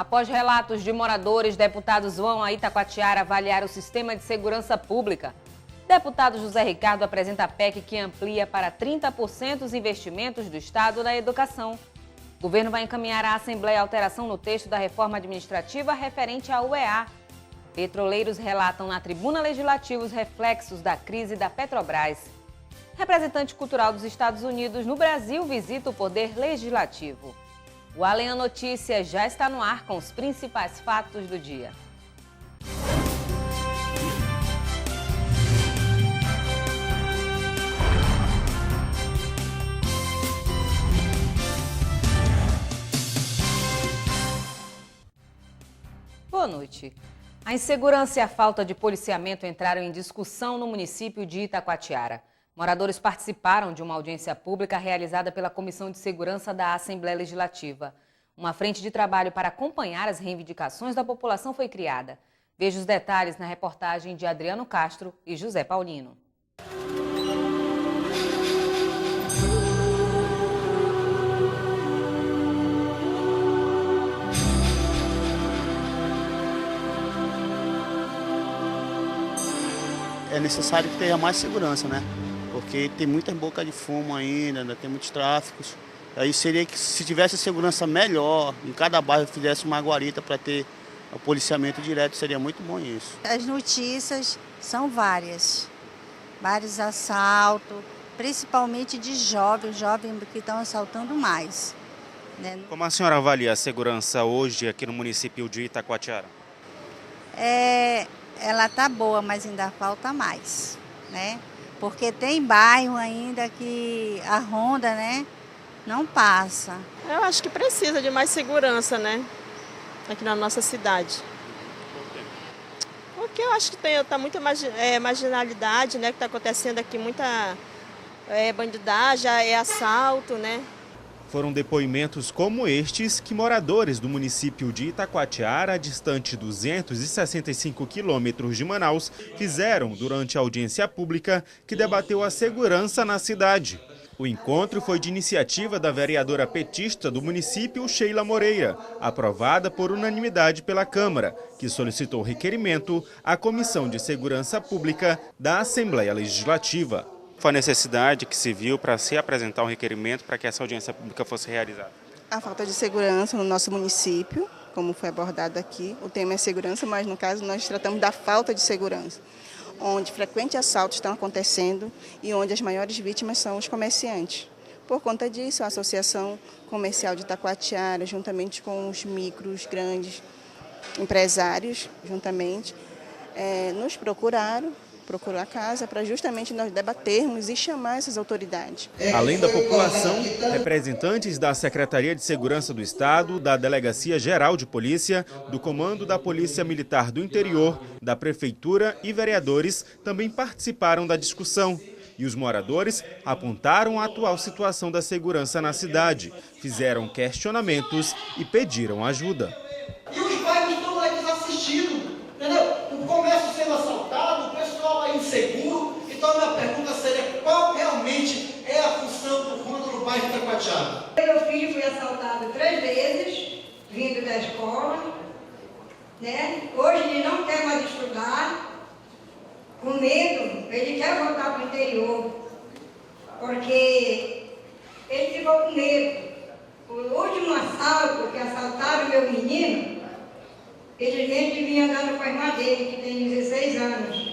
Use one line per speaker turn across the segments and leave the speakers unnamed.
Após relatos de moradores, deputados vão a Itacoatiara avaliar o sistema de segurança pública. Deputado José Ricardo apresenta a PEC que amplia para 30% os investimentos do Estado na educação. O governo vai encaminhar à Assembleia a alteração no texto da reforma administrativa referente à UEA. Petroleiros relatam na tribuna legislativa os reflexos da crise da Petrobras. Representante cultural dos Estados Unidos no Brasil visita o Poder Legislativo. O Além Notícias já está no ar com os principais fatos do dia. Boa noite. A insegurança e a falta de policiamento entraram em discussão no município de Itacoatiara. Moradores participaram de uma audiência pública realizada pela Comissão de Segurança da Assembleia Legislativa. Uma frente de trabalho para acompanhar as reivindicações da população foi criada. Veja os detalhes na reportagem de Adriano Castro e José Paulino.
É necessário que tenha mais segurança, né? Porque tem muita boca de fumo ainda tem muitos tráficos. Aí seria que se tivesse segurança melhor, em cada bairro fizesse uma guarita para ter o policiamento direto, seria muito bom isso.
As notícias são vários assaltos, principalmente de jovens que estão assaltando mais, né?
Como a senhora avalia a segurança hoje aqui no município de Itacoatiara?
Ela tá boa, mas ainda falta mais, né? Porque tem bairro ainda que a ronda, né, não passa.
Eu acho que precisa de mais segurança, né, aqui na nossa cidade. Porque eu acho que tá muita marginalidade, né, que está acontecendo aqui, muita bandidagem, assalto, né.
Foram depoimentos como estes que moradores do município de Itacoatiara, distante 265 quilômetros de Manaus, fizeram durante a audiência pública que debateu a segurança na cidade. O encontro foi de iniciativa da vereadora petista do município, Sheila Moreira, aprovada por unanimidade pela Câmara, que solicitou requerimento à Comissão de Segurança Pública da Assembleia Legislativa. Foi a necessidade que se viu para se apresentar um requerimento para que essa audiência pública fosse realizada?
A falta de segurança no nosso município, como foi abordado aqui. O tema é segurança, mas no caso nós tratamos da falta de segurança, onde frequentes assaltos estão acontecendo e onde as maiores vítimas são os comerciantes. Por conta disso, a Associação Comercial de Itacoatiara, juntamente com os micros, grandes empresários, juntamente, nos procurou a casa para justamente nós debatermos e chamar essas autoridades.
Além da população, representantes da Secretaria de Segurança do Estado, da Delegacia Geral de Polícia, do Comando da Polícia Militar do Interior, da Prefeitura e vereadores também participaram da discussão. E os moradores apontaram a atual situação da segurança na cidade, fizeram questionamentos e pediram ajuda.
E os bairros estão lá desassistidos, entendeu? O comércio sendo assaltado, o pessoal é inseguro. Então a minha pergunta seria, qual realmente é a função do ronda no bairro de Itacoatiara?
Meu filho foi assaltado 3 vezes, vindo da escola, né? Hoje ele não quer mais estudar, com medo, ele quer voltar para o interior, porque ele ficou com medo. O último assalto que assaltaram o meu menino, ele vinha andando com a irmã dele, que tem 16 anos.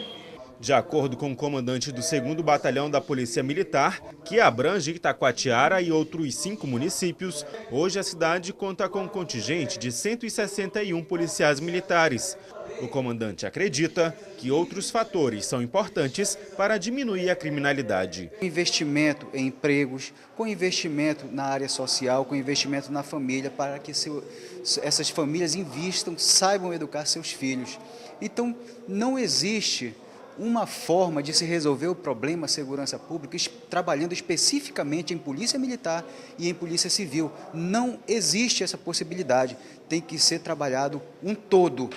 De acordo com o comandante do 2º Batalhão da Polícia Militar, que abrange Itacoatiara e outros 5 municípios, hoje a cidade conta com um contingente de 161 policiais militares. O comandante acredita que outros fatores são importantes para diminuir a criminalidade.
Investimento em empregos, com investimento na área social, com investimento na família, para que essas famílias invistam, saibam educar seus filhos. Então, não existe uma forma de se resolver o problema segurança pública trabalhando especificamente em polícia militar e em polícia civil. Não existe essa possibilidade, tem que ser trabalhado um todo.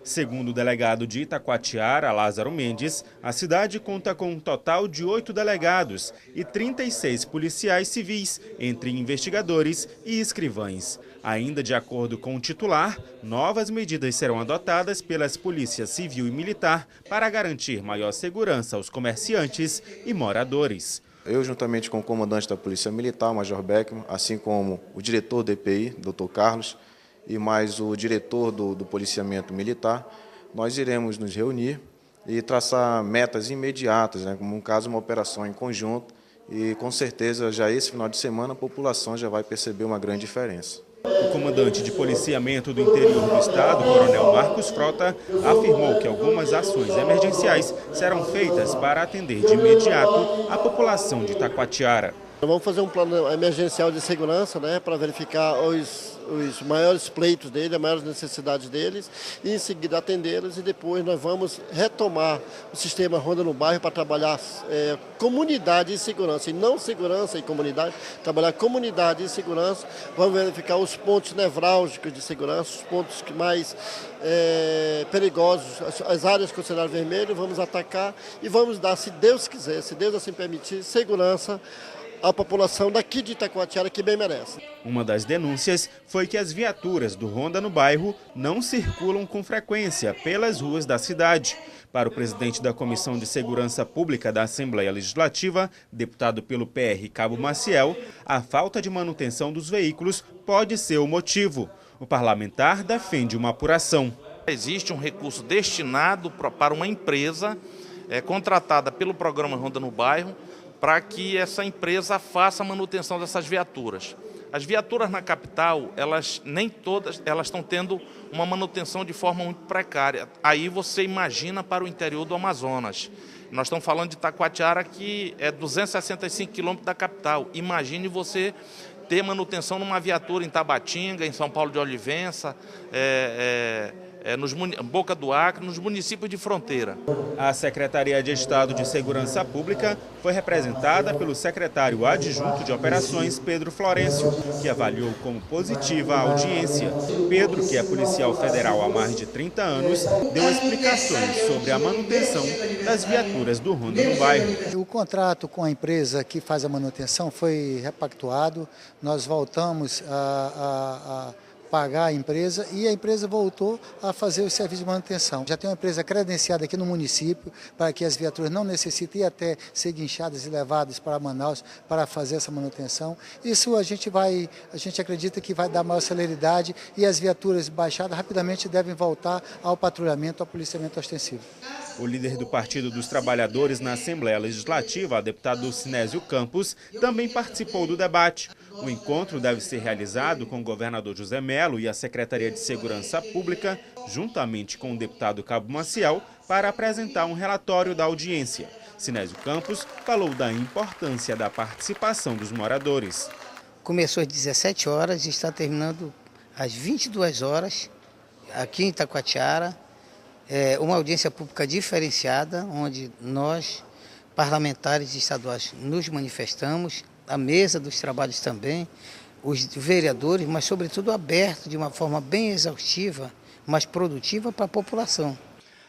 Segundo o delegado de Itacoatiara, Lázaro Mendes, a cidade conta com um total de 8 delegados e 36 policiais civis, entre investigadores e escrivães. Ainda de acordo com o titular, novas medidas serão adotadas pelas polícias civil e militar para garantir maior segurança aos comerciantes e moradores.
Eu, juntamente com o comandante da Polícia Militar, Major Beckman, assim como o diretor do EPI, Dr. Carlos, e mais o diretor do policiamento militar, nós iremos nos reunir e traçar metas imediatas, como no caso uma operação em conjunto, e com certeza já esse final de semana a população já vai perceber uma grande diferença.
O comandante de policiamento do interior do estado, Coronel Marcos Frota, afirmou que algumas ações emergenciais serão feitas para atender de imediato a população de Itacoatiara.
Vamos fazer um plano emergencial de segurança, para verificar os maiores pleitos deles, as maiores necessidades deles, e em seguida atendê-los, e depois nós vamos retomar o sistema Ronda no Bairro para trabalhar comunidade e segurança, e não segurança e comunidade, trabalhar comunidade e segurança. Vamos verificar os pontos nevrálgicos de segurança, os pontos que mais perigosos, as áreas consideradas vermelhas, vamos atacar e vamos dar, se Deus quiser, se Deus assim permitir, segurança à população daqui de Itacoatiara, que bem merece.
Uma das denúncias foi que as viaturas do Ronda no Bairro não circulam com frequência pelas ruas da cidade. Para o presidente da Comissão de Segurança Pública da Assembleia Legislativa, deputado pelo PR Cabo Maciel, a falta de manutenção dos veículos pode ser o motivo. O parlamentar defende uma apuração.
Existe um recurso destinado para uma empresa contratada pelo programa Ronda no Bairro, para que essa empresa faça a manutenção dessas viaturas. As viaturas na capital, nem todas estão tendo uma manutenção de forma muito precária. Aí você imagina para o interior do Amazonas. Nós estamos falando de Itacoatiara, que é 265 quilômetros da capital. Imagine você ter manutenção numa viatura em Tabatinga, em São Paulo de Olivença, Boca do Acre, nos municípios de fronteira.
A Secretaria de Estado de Segurança Pública foi representada pelo secretário adjunto de Operações, Pedro Florencio, que avaliou como positiva a audiência. Pedro, que é policial federal há mais de 30 anos, deu explicações sobre a manutenção das viaturas do Ronda no Bairro.
O contrato com a empresa que faz a manutenção foi repactuado, nós voltamos a pagar a empresa e a empresa voltou a fazer o serviço de manutenção. Já tem uma empresa credenciada aqui no município para que as viaturas não necessitem até ser guinchadas e levadas para Manaus para fazer essa manutenção. Isso a gente acredita que vai dar maior celeridade e as viaturas baixadas rapidamente devem voltar ao patrulhamento, ao policiamento ostensivo.
O líder do Partido dos Trabalhadores na Assembleia Legislativa, deputado Sinésio Campos, também participou do debate. O encontro deve ser realizado com o governador José Melo e a Secretaria de Segurança Pública, juntamente com o deputado Cabo Maciel, para apresentar um relatório da audiência. Sinésio Campos falou da importância da participação dos moradores.
Começou às 17 horas e está terminando às 22 horas, aqui em Itacoatiara. Uma audiência pública diferenciada, onde nós, parlamentares estaduais, nos manifestamos, a mesa dos trabalhos também, os vereadores, mas sobretudo aberto de uma forma bem exaustiva, mas produtiva para a população.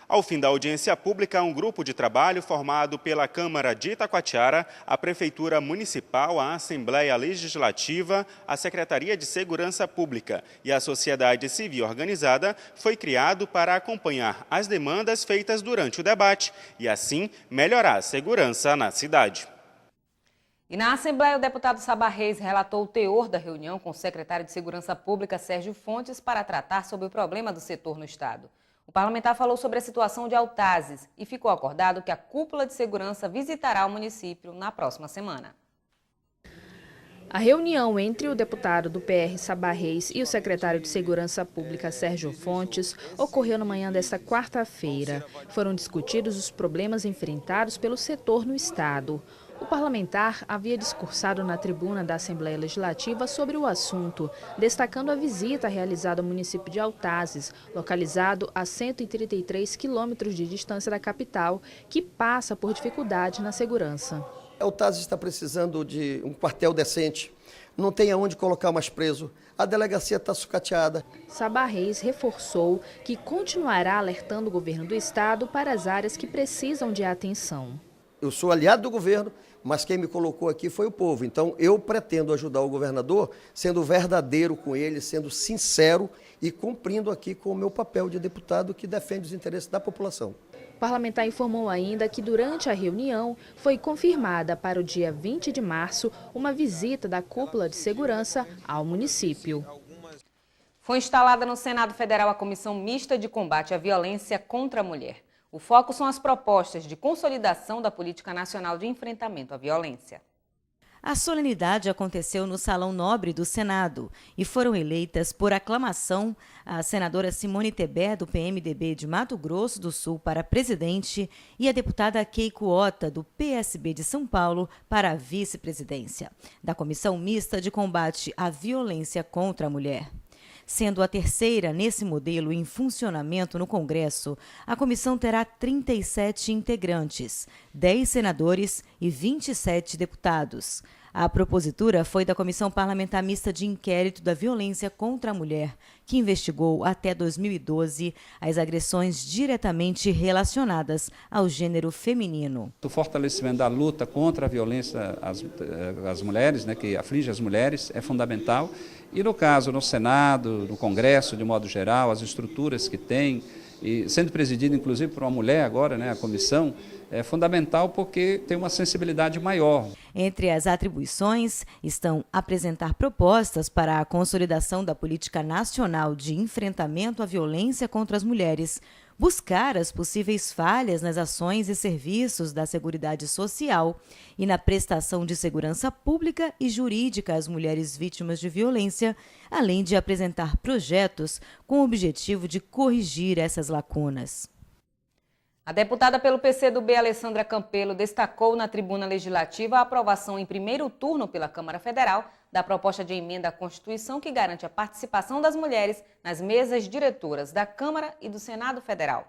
Ao fim da audiência pública, um grupo de trabalho formado pela Câmara de Itacoatiara, a Prefeitura Municipal, a Assembleia Legislativa, a Secretaria de Segurança Pública e a Sociedade Civil Organizada foi criado para acompanhar as demandas feitas durante o debate e, assim, melhorar a segurança na cidade.
E na Assembleia, o deputado Sabá Reis relatou o teor da reunião com o secretário de Segurança Pública, Sérgio Fontes, para tratar sobre o problema do setor no estado. O parlamentar falou sobre a situação de Altazes e ficou acordado que a cúpula de segurança visitará o município na próxima semana.
A reunião entre o deputado do PR Sabá Reis e o secretário de Segurança Pública Sérgio Fontes ocorreu na manhã desta quarta-feira. Foram discutidos os problemas enfrentados pelo setor no estado. O parlamentar havia discursado na tribuna da Assembleia Legislativa sobre o assunto, destacando a visita realizada ao município de Altazes, localizado a 133 quilômetros de distância da capital, que passa por dificuldade na segurança.
O TAS está precisando de um quartel decente, não tem aonde colocar mais preso, a delegacia está sucateada.
Sabarrez reforçou que continuará alertando o governo do estado para as áreas que precisam de atenção.
Eu sou aliado do governo, mas quem me colocou aqui foi o povo. Então eu pretendo ajudar o governador sendo verdadeiro com ele, sendo sincero e cumprindo aqui com o meu papel de deputado que defende os interesses da população.
O parlamentar informou ainda que durante a reunião foi confirmada para o dia 20 de março uma visita da cúpula de segurança ao município.
Foi instalada no Senado Federal a Comissão Mista de Combate à Violência contra a Mulher. O foco são as propostas de consolidação da Política Nacional de Enfrentamento à Violência.
A solenidade aconteceu no Salão Nobre do Senado e foram eleitas por aclamação a senadora Simone Tebet, do PMDB de Mato Grosso do Sul, para presidente e a deputada Keiko Ota, do PSB de São Paulo, para a vice-presidência da Comissão Mista de Combate à Violência contra a Mulher. Sendo a terceira nesse modelo em funcionamento no Congresso, a comissão terá 37 integrantes, 10 senadores e 27 deputados. A propositura foi da Comissão Parlamentar Mista de Inquérito da Violência contra a Mulher, que investigou até 2012 as agressões diretamente relacionadas ao gênero feminino.
O fortalecimento da luta contra a violência às mulheres, que aflige as mulheres, é fundamental. E no caso, no Senado, no Congresso, de modo geral, as estruturas que tem, e sendo presidido inclusive por uma mulher agora, a comissão, é fundamental porque tem uma sensibilidade maior.
Entre as atribuições estão apresentar propostas para a consolidação da Política Nacional de Enfrentamento à Violência contra as Mulheres, buscar as possíveis falhas nas ações e serviços da Seguridade Social e na prestação de segurança pública e jurídica às mulheres vítimas de violência, além de apresentar projetos com o objetivo de corrigir essas lacunas.
A deputada pelo PCdoB, Alessandra Campelo, destacou na tribuna legislativa a aprovação em primeiro turno pela Câmara Federal da proposta de emenda à Constituição que garante a participação das mulheres nas mesas diretoras da Câmara e do Senado Federal.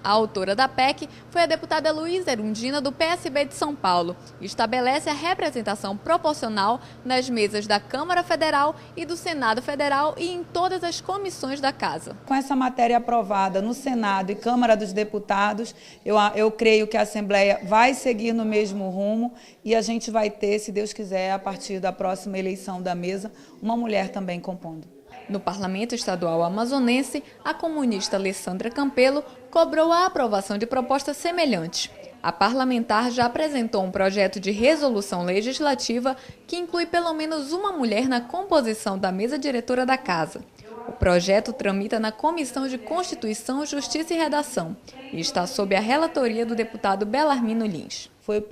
A autora da PEC foi a deputada Luísa Erundina, do PSB de São Paulo, e estabelece a representação proporcional nas mesas da Câmara Federal e do Senado Federal e em todas as comissões da Casa.
Com essa matéria aprovada no Senado e Câmara dos Deputados, eu creio que a Assembleia vai seguir no mesmo rumo e a gente vai ter, se Deus quiser, a partir da próxima eleição da mesa, uma mulher também compondo.
No Parlamento Estadual Amazonense, a comunista Alessandra Campelo cobrou a aprovação de propostas semelhantes. A parlamentar já apresentou um projeto de resolução legislativa que inclui pelo menos uma mulher na composição da mesa diretora da Casa. O projeto tramita na Comissão de Constituição, Justiça e Redação e está sob a relatoria do deputado Belarmino Lins.
Foi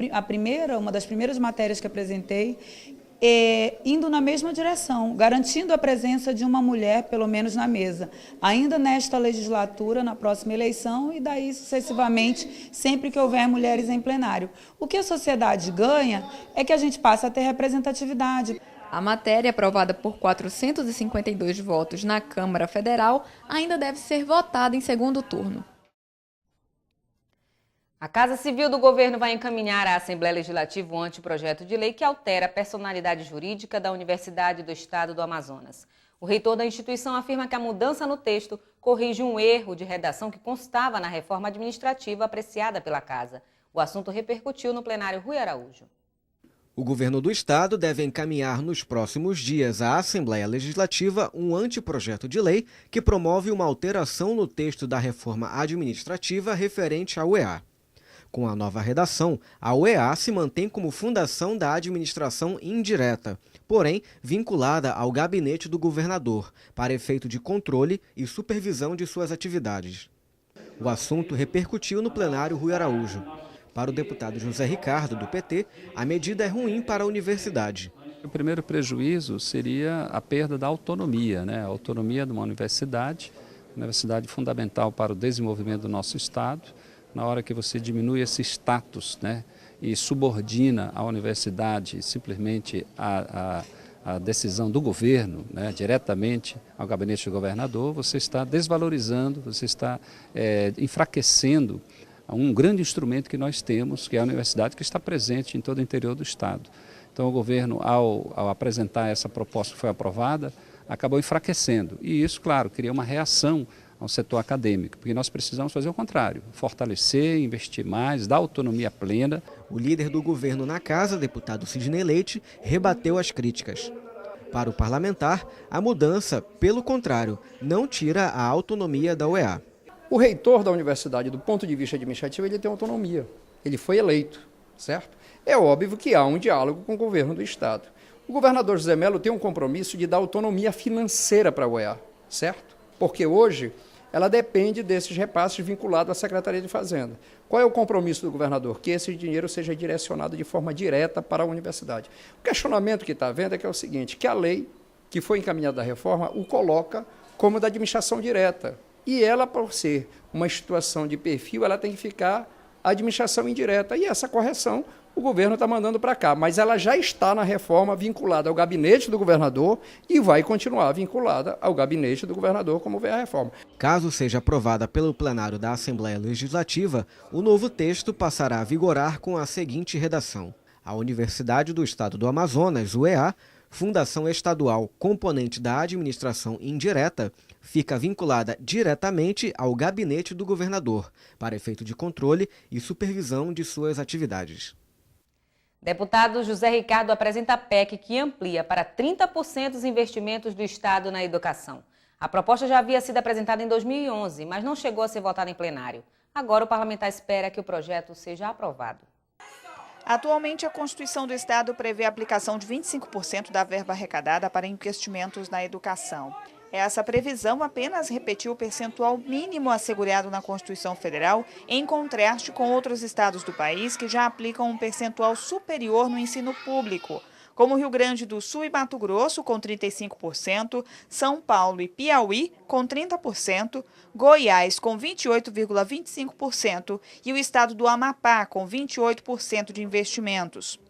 uma das primeiras matérias que apresentei, indo na mesma direção, garantindo a presença de uma mulher, pelo menos na mesa, ainda nesta legislatura, na próxima eleição, e daí sucessivamente, sempre que houver mulheres em plenário. O que a sociedade ganha é que a gente passa a ter representatividade.
A matéria, aprovada por 452 votos na Câmara Federal, ainda deve ser votada em segundo turno.
A Casa Civil do Governo vai encaminhar à Assembleia Legislativa um anteprojeto de lei que altera a personalidade jurídica da Universidade do Estado do Amazonas. O reitor da instituição afirma que a mudança no texto corrige um erro de redação que constava na reforma administrativa apreciada pela Casa. O assunto repercutiu no plenário Rui Araújo.
O governo do estado deve encaminhar nos próximos dias à Assembleia Legislativa um anteprojeto de lei que promove uma alteração no texto da reforma administrativa referente à UEA. Com a nova redação, a UEA se mantém como fundação da administração indireta, porém vinculada ao gabinete do governador, para efeito de controle e supervisão de suas atividades. O assunto repercutiu no plenário Rui Araújo. Para o deputado José Ricardo, do PT, a medida é ruim para a universidade.
O primeiro prejuízo seria a perda da autonomia, a autonomia de uma universidade fundamental para o desenvolvimento do nosso estado. Na hora que você diminui esse status, e subordina a universidade simplesmente a decisão do governo, diretamente ao gabinete do governador, você está desvalorizando, você está enfraquecendo um grande instrumento que nós temos, que é a universidade, que está presente em todo o interior do Estado. Então, o governo, ao apresentar essa proposta que foi aprovada, acabou enfraquecendo. E isso, claro, cria uma reação ao setor acadêmico, porque nós precisamos fazer o contrário, fortalecer, investir mais, dar autonomia plena.
O líder do governo na casa, deputado Sidney Leite, rebateu as críticas. Para o parlamentar, a mudança, pelo contrário, não tira a autonomia da UEA.
O reitor da universidade, do ponto de vista administrativo, ele tem autonomia. Ele foi eleito, certo? É óbvio que há um diálogo com o governo do Estado. O governador José Mello tem um compromisso de dar autonomia financeira para a UEA, certo? Porque hoje ela depende desses repasses vinculados à Secretaria de Fazenda. Qual é o compromisso do governador? Que esse dinheiro seja direcionado de forma direta para a universidade. O questionamento que está havendo é que é o seguinte, que a lei que foi encaminhada da reforma o coloca como da administração direta. E ela, por ser uma situação de perfil, ela tem que ficar administração indireta. E essa correção o governo está mandando para cá, mas ela já está na reforma vinculada ao gabinete do governador e vai continuar vinculada ao gabinete do governador, como vê a reforma.
Caso seja aprovada pelo plenário da Assembleia Legislativa, o novo texto passará a vigorar com a seguinte redação. A Universidade do Estado do Amazonas, UEA, fundação estadual componente da administração indireta, fica vinculada diretamente ao gabinete do governador, para efeito de controle e supervisão de suas atividades.
Deputado José Ricardo apresenta a PEC que amplia para 30% os investimentos do Estado na educação. A proposta já havia sido apresentada em 2011, mas não chegou a ser votada em plenário. Agora o parlamentar espera que o projeto seja aprovado.
Atualmente, a Constituição do Estado prevê a aplicação de 25% da verba arrecadada para investimentos na educação. Essa previsão apenas repetiu o percentual mínimo assegurado na Constituição Federal, em contraste com outros estados do país que já aplicam um percentual superior no ensino público, como Rio Grande do Sul e Mato Grosso, com 35%, São Paulo e Piauí, com 30%, Goiás, com 28,25% e o estado do Amapá, com 28% de investimentos.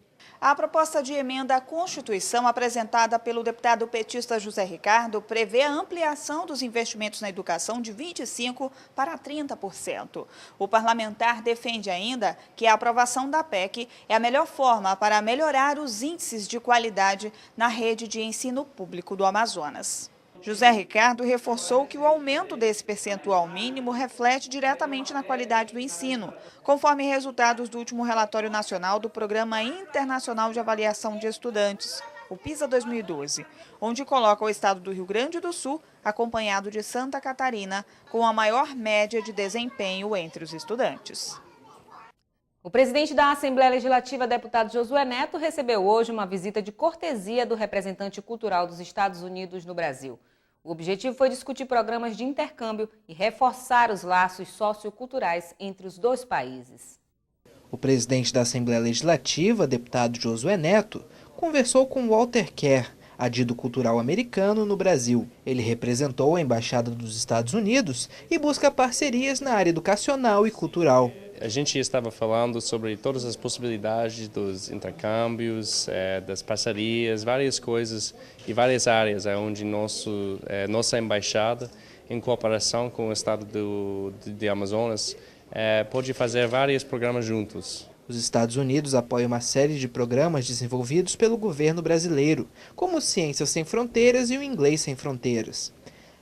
A proposta de emenda à Constituição apresentada pelo deputado petista José Ricardo prevê a ampliação dos investimentos na educação de 25% para 30%. O parlamentar defende ainda que a aprovação da PEC é a melhor forma para melhorar os índices de qualidade na rede de ensino público do Amazonas. José Ricardo reforçou que o aumento desse percentual mínimo reflete diretamente na qualidade do ensino, conforme resultados do último relatório nacional do Programa Internacional de Avaliação de Estudantes, o PISA 2012, onde coloca o estado do Rio Grande do Sul, acompanhado de Santa Catarina, com a maior média de desempenho entre os estudantes.
O presidente da Assembleia Legislativa, deputado Josué Neto, recebeu hoje uma visita de cortesia do representante cultural dos Estados Unidos no Brasil. O objetivo foi discutir programas de intercâmbio e reforçar os laços socioculturais entre os dois países.
O presidente da Assembleia Legislativa, deputado Josué Neto, conversou com Walter Kerr, adido cultural americano no Brasil. Ele representou a Embaixada dos Estados Unidos e busca parcerias na área educacional e cultural.
A gente estava falando sobre todas as possibilidades dos intercâmbios, das parcerias, várias coisas e várias áreas onde nossa embaixada, em cooperação com o estado de Amazonas, pode fazer vários programas juntos.
Os Estados Unidos apoiam uma série de programas desenvolvidos pelo governo brasileiro, como Ciências Sem Fronteiras e o Inglês Sem Fronteiras.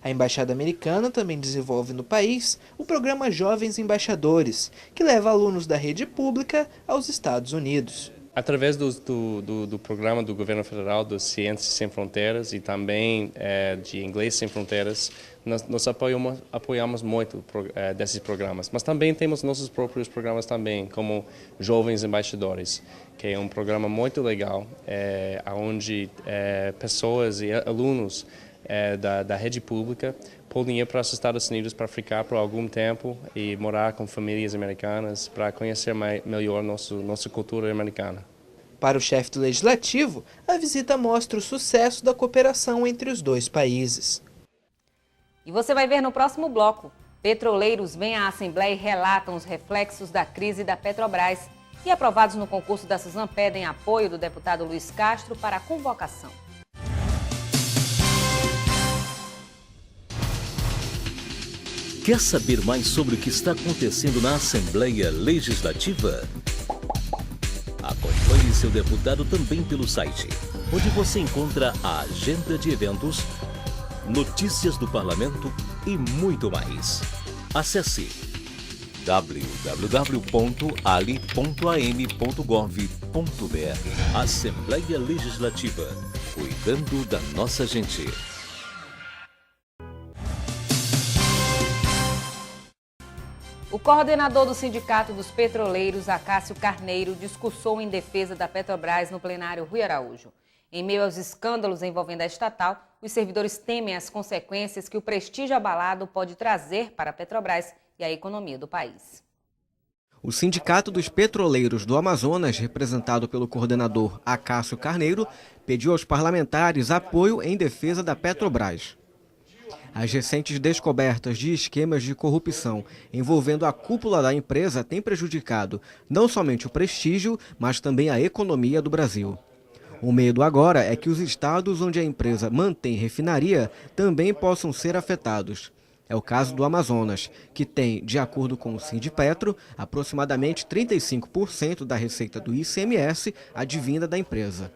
A Embaixada Americana também desenvolve no país o programa Jovens Embaixadores, que leva alunos da rede pública aos Estados Unidos.
Através do programa do governo federal do Ciências Sem Fronteiras e também de Inglês Sem Fronteiras, nós apoiamos muito desses programas. Mas também temos nossos próprios programas também, como Jovens Embaixadores, que é um programa muito legal, onde pessoas e alunos da rede pública podem ir para os Estados Unidos para ficar por algum tempo e morar com famílias americanas para conhecer melhor nossa cultura americana.
Para o chefe do Legislativo, a visita mostra o sucesso da cooperação entre os dois países.
E você vai ver no próximo bloco. Petroleiros vêm à Assembleia e relatam os reflexos da crise da Petrobras. E aprovados no concurso da Suzan pedem apoio do deputado Luiz Castro para a convocação.
Quer saber mais sobre o que está acontecendo na Assembleia Legislativa? Acompanhe seu deputado também pelo site, onde você encontra a agenda de eventos, notícias do parlamento e muito mais. Acesse www.ali.am.gov.br. Assembleia Legislativa, cuidando da nossa gente.
O coordenador do Sindicato dos Petroleiros, Acácio Carneiro, discursou em defesa da Petrobras no plenário Rui Araújo. Em meio aos escândalos envolvendo a estatal, os servidores temem as consequências que o prestígio abalado pode trazer para a Petrobras e a economia do país.
O Sindicato dos Petroleiros do Amazonas, representado pelo coordenador Acácio Carneiro, pediu aos parlamentares apoio em defesa da Petrobras. As recentes descobertas de esquemas de corrupção envolvendo a cúpula da empresa têm prejudicado não somente o prestígio, mas também a economia do Brasil. O medo agora é que os estados onde a empresa mantém refinaria também possam ser afetados. É o caso do Amazonas, que tem, de acordo com o Sindipetro, aproximadamente 35% da receita do ICMS advinda da empresa.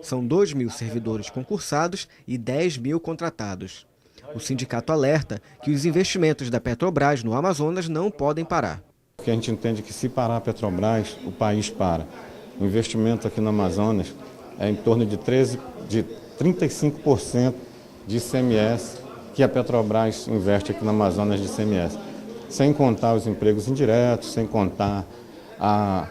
São 2.000 servidores concursados e 10.000 contratados. O sindicato alerta que os investimentos da Petrobras no Amazonas não podem parar.
Porque a gente entende que se parar a Petrobras, o país para. O investimento aqui no Amazonas é em torno de 35% de ICMS que a Petrobras investe aqui no Amazonas de ICMS. Sem contar os empregos indiretos, sem contar a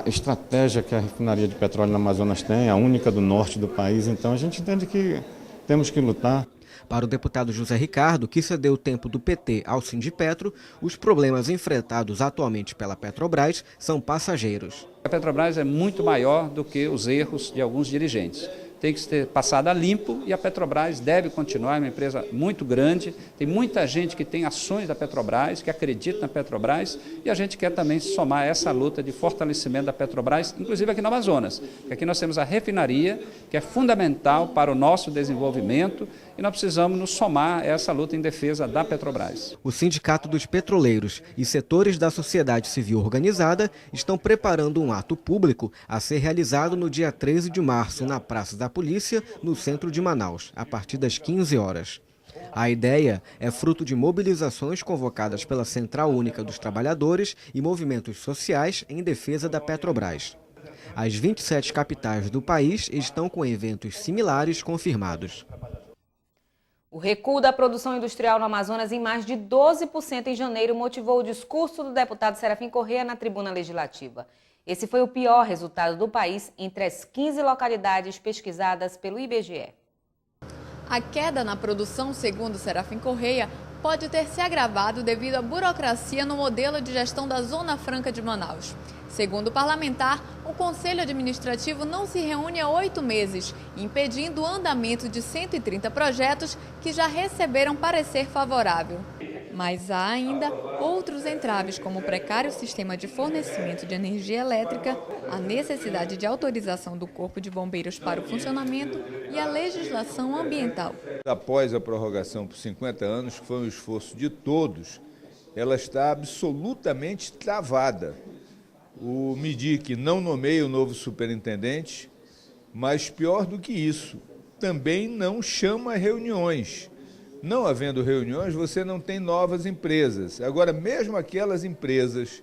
estratégia que a refinaria de petróleo no Amazonas tem, a única do norte do país. Então a gente entende que temos que lutar.
Para o deputado José Ricardo, que cedeu o tempo do PT ao Sindipetro, os problemas enfrentados atualmente pela Petrobras são passageiros.
A Petrobras é muito maior do que os erros de alguns dirigentes. Tem que ser passada a limpo e a Petrobras deve continuar, é uma empresa muito grande, tem muita gente que tem ações da Petrobras, que acredita na Petrobras, e a gente quer também somar essa luta de fortalecimento da Petrobras, inclusive aqui no Amazonas, porque aqui nós temos a refinaria, que é fundamental para o nosso desenvolvimento, e nós precisamos nos somar a essa luta em defesa da Petrobras.
O Sindicato dos Petroleiros e setores da sociedade civil organizada estão preparando um ato público a ser realizado no dia 13 de março na Praça da Polícia, no centro de Manaus, a partir das 15 horas. A ideia é fruto de mobilizações convocadas pela Central Única dos Trabalhadores e movimentos sociais em defesa da Petrobras. As 27 capitais do país estão com eventos similares confirmados.
O recuo da produção industrial no Amazonas em mais de 12% em janeiro motivou o discurso do deputado Serafim Corrêa na tribuna legislativa. Esse foi o pior resultado do país entre as 15 localidades pesquisadas pelo IBGE.
A queda na produção, segundo Serafim Corrêa, pode ter se agravado devido à burocracia no modelo de gestão da Zona Franca de Manaus. Segundo o parlamentar, o Conselho Administrativo não se reúne há 8 meses, impedindo o andamento de 130 projetos que já receberam parecer favorável. Mas há ainda outros entraves, como o precário sistema de fornecimento de energia elétrica, a necessidade de autorização do Corpo de Bombeiros para o funcionamento e a legislação ambiental.
Após a prorrogação por 50 anos, que foi um esforço de todos, ela está absolutamente travada. O MIDIC não nomeia o novo superintendente, mas pior do que isso, também não chama reuniões. Não havendo reuniões, você não tem novas empresas. Agora, mesmo aquelas empresas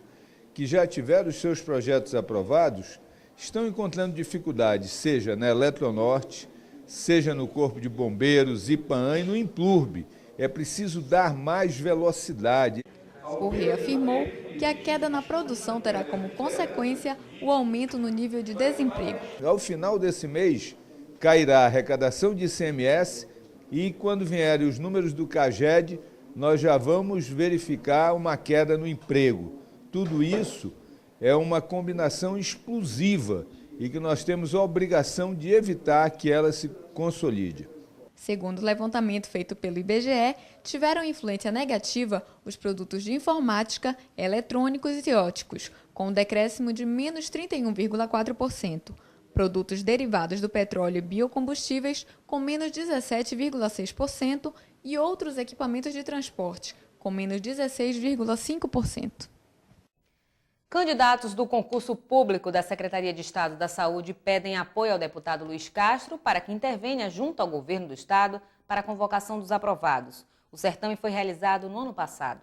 que já tiveram os seus projetos aprovados, estão encontrando dificuldades, seja na Eletronorte, seja no Corpo de Bombeiros, IPAAN e no Implurb. É preciso dar mais velocidade.
Corrêa afirmou que a queda na produção terá como consequência o aumento no nível de desemprego.
Ao final desse mês, cairá a arrecadação de ICMS e, quando vierem os números do CAGED, nós já vamos verificar uma queda no emprego. Tudo isso é uma combinação explosiva e que nós temos a obrigação de evitar que ela se consolide.
Segundo o levantamento feito pelo IBGE, tiveram influência negativa os produtos de informática, eletrônicos e óticos, com um decréscimo de menos 31,4%. Produtos derivados do petróleo e biocombustíveis, com menos 17,6%, e outros equipamentos de transporte, com menos 16,5%.
Candidatos do concurso público da Secretaria de Estado da Saúde pedem apoio ao deputado Luiz Castro para que intervenha junto ao governo do estado para a convocação dos aprovados. O certame foi realizado no ano passado.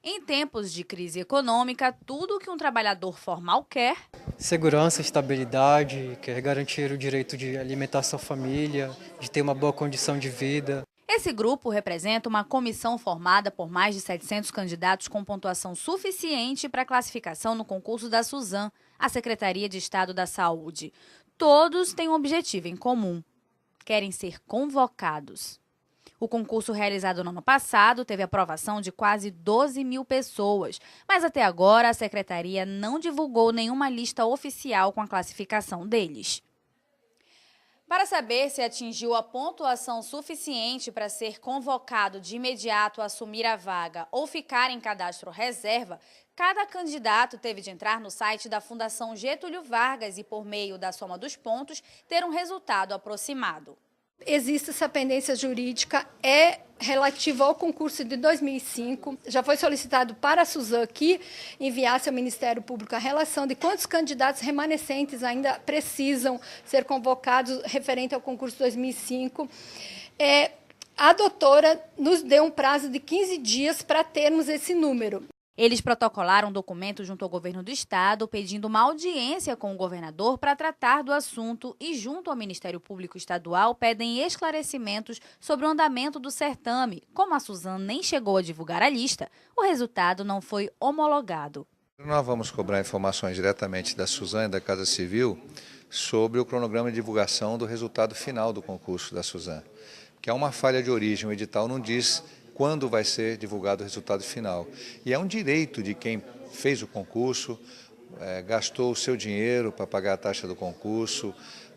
Em tempos de crise econômica, tudo o que um trabalhador formal quer...
Segurança, estabilidade, quer garantir o direito de alimentação à família, de ter uma boa condição de vida.
Esse grupo representa uma comissão formada por mais de 700 candidatos com pontuação suficiente para classificação no concurso da Suzan, a Secretaria de Estado da Saúde. Todos têm um objetivo em comum: querem ser convocados. O concurso realizado no ano passado teve aprovação de quase 12 mil pessoas, mas até agora a Secretaria não divulgou nenhuma lista oficial com a classificação deles. Para saber se atingiu a pontuação suficiente para ser convocado de imediato a assumir a vaga ou ficar em cadastro reserva, cada candidato teve de entrar no site da Fundação Getúlio Vargas e, por meio da soma dos pontos, ter um resultado aproximado.
Existe essa pendência jurídica, é relativa ao concurso de 2005. Já foi solicitado para a Suzan que enviasse ao Ministério Público a relação de quantos candidatos remanescentes ainda precisam ser convocados referente ao concurso de 2005. A doutora nos deu um prazo de 15 dias para termos esse número.
Eles protocolaram um documento junto ao governo do estado pedindo uma audiência com o governador para tratar do assunto e, junto ao Ministério Público Estadual, pedem esclarecimentos sobre o andamento do certame. Como a Suzan nem chegou a divulgar a lista, o resultado não foi homologado.
Nós vamos cobrar informações diretamente da Suzan e da Casa Civil sobre o cronograma de divulgação do resultado final do concurso da Suzan, que é uma falha de origem. O edital não diz quando vai ser divulgado o resultado final. E é um direito de quem fez o concurso, gastou o seu dinheiro para pagar a taxa do concurso,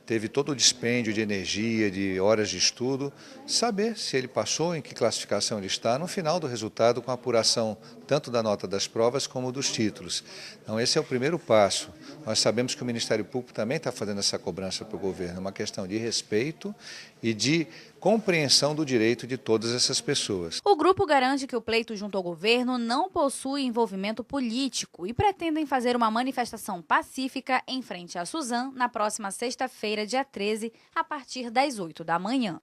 teve todo o dispêndio de energia, de horas de estudo, saber se ele passou, em que classificação ele está, no final do resultado, com a apuração tanto da nota das provas como dos títulos. Então, esse é o primeiro passo. Nós sabemos que o Ministério Público também está fazendo essa cobrança para o governo, uma questão de respeito e de compreensão do direito de todas essas pessoas.
O grupo garante que o pleito junto ao governo não possui envolvimento político e pretendem fazer uma manifestação pacífica em frente à Suzan na próxima sexta-feira, dia 13, a partir das 8 da manhã.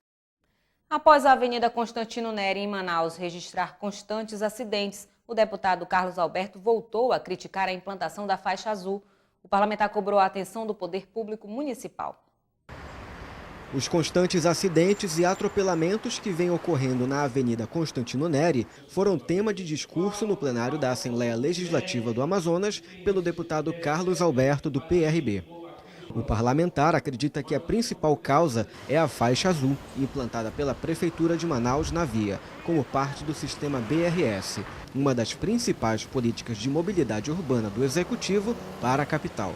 Após a Avenida Constantino Neri, em Manaus, registrar constantes acidentes, o deputado Carlos Alberto voltou a criticar a implantação da faixa azul. O parlamentar cobrou a atenção do poder público municipal.
Os constantes acidentes e atropelamentos que vêm ocorrendo na Avenida Constantino Neri foram tema de discurso no plenário da Assembleia Legislativa do Amazonas pelo deputado Carlos Alberto, do PRB. O parlamentar acredita que a principal causa é a faixa azul, implantada pela Prefeitura de Manaus na via, como parte do sistema BRS, uma das principais políticas de mobilidade urbana do Executivo para a capital.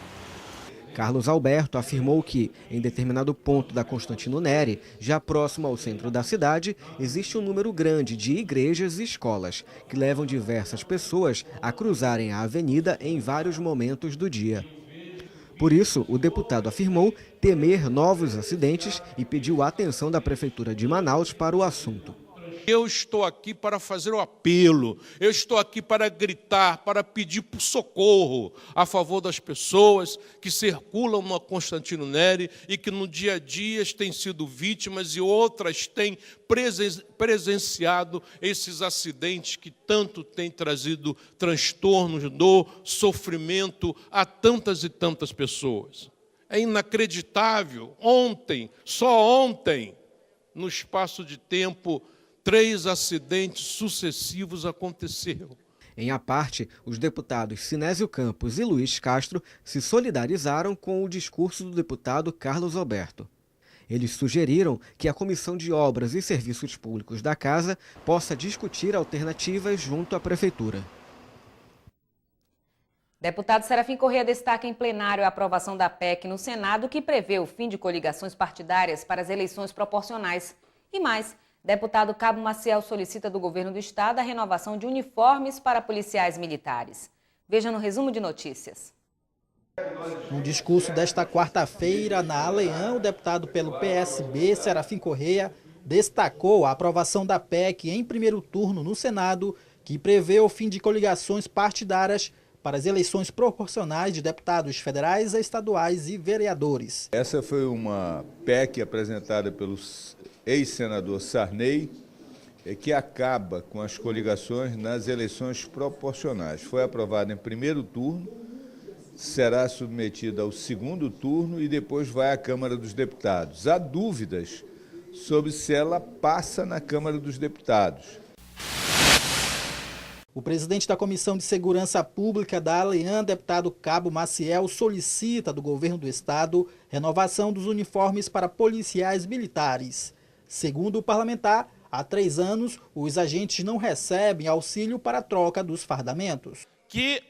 Carlos Alberto afirmou que, em determinado ponto da Constantino Neri, já próximo ao centro da cidade, existe um número grande de igrejas e escolas, que levam diversas pessoas a cruzarem a avenida em vários momentos do dia. Por isso, o deputado afirmou temer novos acidentes e pediu a atenção da Prefeitura de Manaus para o assunto.
Eu estou aqui para fazer o apelo, eu estou aqui para gritar, para pedir por socorro a favor das pessoas que circulam na Constantino Neri e que no dia a dia têm sido vítimas e outras têm presenciado esses acidentes que tanto têm trazido transtornos, dor, sofrimento a tantas e tantas pessoas. É inacreditável. Ontem, só ontem, no espaço de tempo, 3 acidentes sucessivos aconteceram.
Em à parte, os deputados Sinésio Campos e Luiz Castro se solidarizaram com o discurso do deputado Carlos Alberto. Eles sugeriram que a Comissão de Obras e Serviços Públicos da Casa possa discutir alternativas junto à Prefeitura.
Deputado Serafim Corrêa destaca em plenário a aprovação da PEC no Senado, que prevê o fim de coligações partidárias para as eleições proporcionais. E mais, deputado Cabo Maciel solicita do governo do estado a renovação de uniformes para policiais militares. Veja no resumo de notícias.
No discurso desta quarta-feira, na Aleã, o deputado pelo PSB, Serafim Corrêa, destacou a aprovação da PEC em primeiro turno no Senado, que prevê o fim de coligações partidárias para as eleições proporcionais de deputados federais, estaduais e vereadores.
Essa foi uma PEC apresentada pelo ex-senador Sarney, que acaba com as coligações nas eleições proporcionais. Foi aprovada em primeiro turno, será submetida ao segundo turno e depois vai à Câmara dos Deputados. Há dúvidas sobre se ela passa na Câmara dos Deputados.
O presidente da Comissão de Segurança Pública da ALEAN, deputado Cabo Maciel, solicita do governo do estado renovação dos uniformes para policiais militares. Segundo o parlamentar, há 3 anos, os agentes não recebem auxílio para a troca dos fardamentos.
Que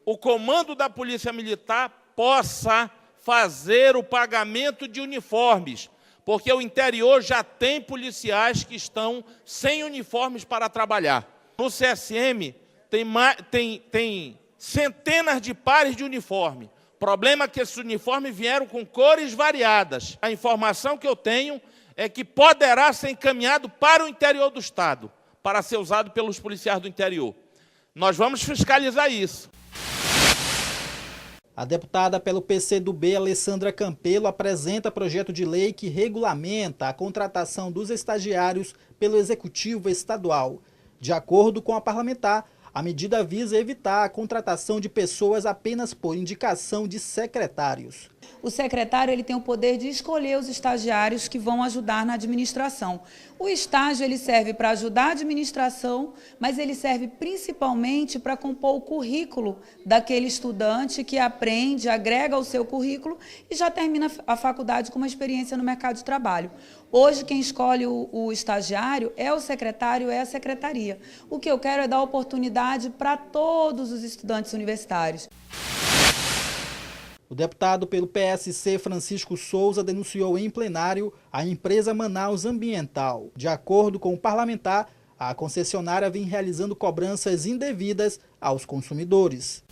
o comando da Polícia Militar possa fazer o pagamento de uniformes, porque o interior já tem policiais que estão sem uniformes para trabalhar. No CSM tem centenas de pares de uniforme. O problema é que esses uniformes vieram com cores variadas. A informação que eu tenho é que poderá ser encaminhado para o interior do estado, para ser usado pelos policiais do interior. Nós vamos fiscalizar isso.
A deputada pelo PCdoB, Alessandra Campelo, apresenta projeto de lei que regulamenta a contratação dos estagiários pelo Executivo Estadual. De acordo com a parlamentar, a medida visa evitar a contratação de pessoas apenas por indicação de secretários.
O secretário ele tem o poder de escolher os estagiários que vão ajudar na administração. O estágio ele serve para ajudar a administração, mas ele serve principalmente para compor o currículo daquele estudante que aprende, agrega ao seu currículo e já termina a faculdade com uma experiência no mercado de trabalho. Hoje, quem escolhe o estagiário é o secretário, é a secretaria. O que eu quero é dar oportunidade para todos os estudantes universitários.
O deputado pelo PSC, Francisco Souza, denunciou em plenário a empresa Manaus Ambiental. De acordo com o parlamentar, a concessionária vem realizando cobranças indevidas aos consumidores.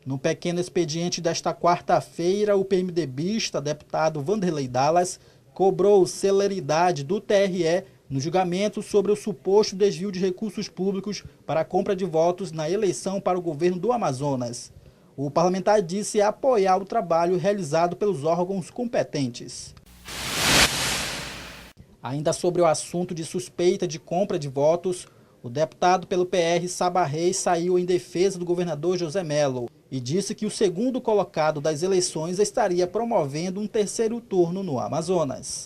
No pequeno expediente desta quarta-feira, o PMDBista, deputado Vanderlei Dallas, cobrou celeridade do TRE no julgamento sobre o suposto desvio de recursos públicos para a compra de votos na eleição para o governo do Amazonas. O parlamentar disse apoiar o trabalho realizado pelos órgãos competentes. Ainda sobre o assunto de suspeita de compra de votos, o deputado pelo PR, Saba Reis, saiu em defesa do governador José Mello e disse que o segundo colocado das eleições estaria promovendo um terceiro turno no Amazonas.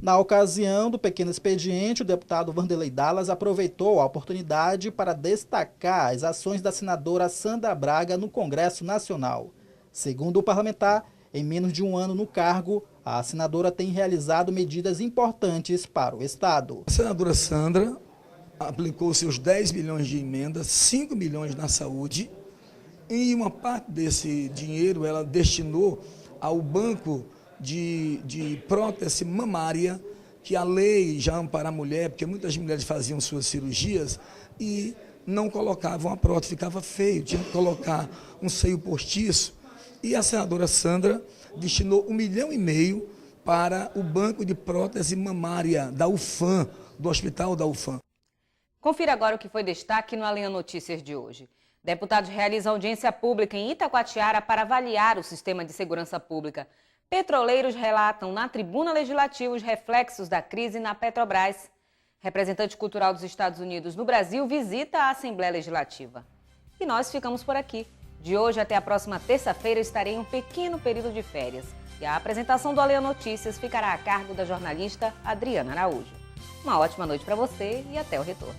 Na ocasião do pequeno expediente, o deputado Vanderlei Dallas aproveitou a oportunidade para destacar as ações da senadora Sandra Braga no Congresso Nacional. Segundo o parlamentar, em menos de um ano no cargo, a senadora tem realizado medidas importantes para o Estado.
A senadora Sandra aplicou seus 10 milhões de emendas, 5 milhões na saúde, e uma parte desse dinheiro ela destinou ao banco de prótese mamária, que a lei já ampara a mulher, porque muitas mulheres faziam suas cirurgias e não colocavam a prótese, ficava feio, tinha que colocar um seio postiço. E a senadora Sandra destinou 1,5 milhão para o banco de prótese mamária da UFAM, do Hospital da UFAM.
Confira agora o que foi destaque no ALEAN Notícias de hoje. Deputados realizam audiência pública em Itacoatiara para avaliar o sistema de segurança pública. Petroleiros relatam na tribuna legislativa os reflexos da crise na Petrobras. Representante cultural dos Estados Unidos no Brasil visita a Assembleia Legislativa. E nós ficamos por aqui. De hoje até a próxima terça-feira estarei em um pequeno período de férias. E a apresentação do ALEAN Notícias ficará a cargo da jornalista Adriana Araújo. Uma ótima noite para você e até o retorno.